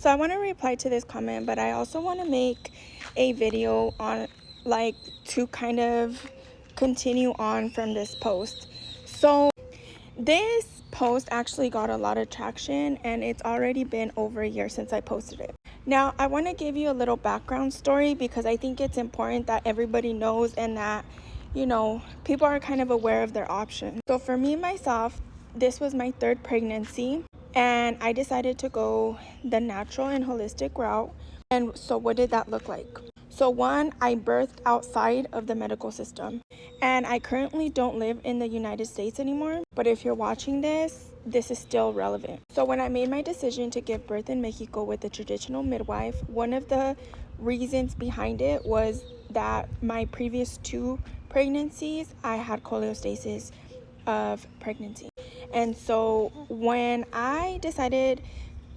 So I want to reply to this comment, but I also want to make a video on like to kind of continue on from this post. So this post actually got a lot of traction, and it's already been over a year since I posted it. Now I want to give you a little background story because I think it's important that everybody knows and that, you know, people are kind of aware of their options. So for me myself, this was my third pregnancy, and I decided to go the natural and holistic route. And so what did that look like? So one, I birthed outside of the medical system, and I currently don't live in the United States anymore, but if you're watching this is still relevant. So when I made my decision to give birth in Mexico with a traditional midwife, one of the reasons behind it was that my previous 2 pregnancies, I had choleostasis of pregnancy. And so when I decided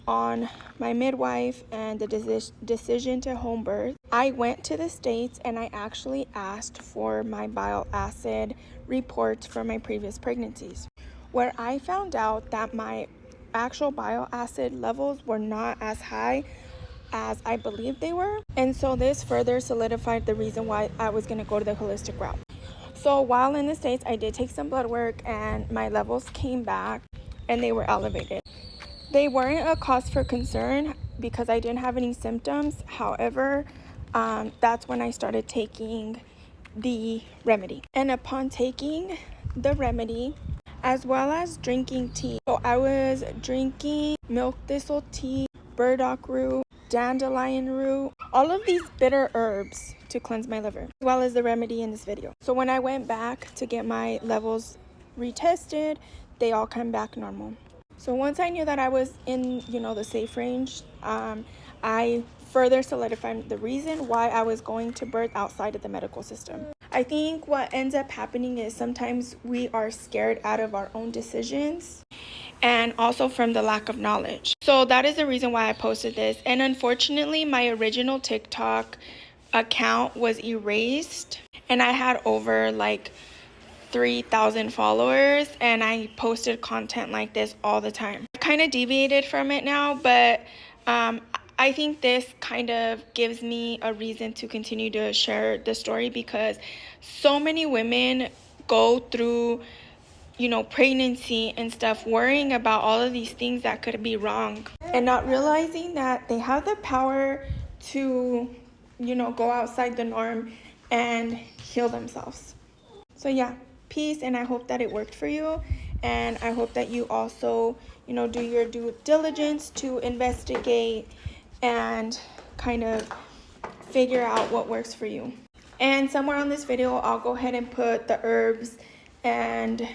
on my midwife and the decision to home birth, I went to the States and I actually asked for my bile acid reports from my previous pregnancies, where I found out that my actual bile acid levels were not as high as I believed they were. And so this further solidified the reason why I was going to go to the holistic route. So while in the States, I did take some blood work and my levels came back and they were elevated. They weren't a cause for concern because I didn't have any symptoms. However, that's when I started taking the remedy. And upon taking the remedy, as well as drinking tea, so I was drinking milk thistle tea, burdock root, dandelion root, all of these bitter herbs to cleanse my liver, as well as the remedy in this video. So when I went back to get my levels retested, they all came back normal. So once I knew that I was in, the safe range, I further solidified the reason why I was going to birth outside of the medical system. I think what ends up happening is sometimes we are scared out of our own decisions and also from the lack of knowledge. So that is the reason why I posted this. And unfortunately, my original TikTok account was erased and I had over 3,000 followers, and I posted content like this all the time. I've kind of deviated from it now, but I think this kind of gives me a reason to continue to share the story because so many women go through pregnancy and stuff worrying about all of these things that could be wrong and not realizing that they have the power to go outside the norm and heal themselves. So yeah, peace, and I hope that it worked for you, and I hope that you also do your due diligence to investigate and kind of figure out what works for you. And somewhere on this video I'll go ahead and put the herbs and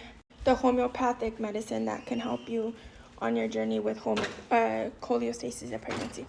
the homeopathic medicine that can help you on your journey with choleostasis of pregnancy.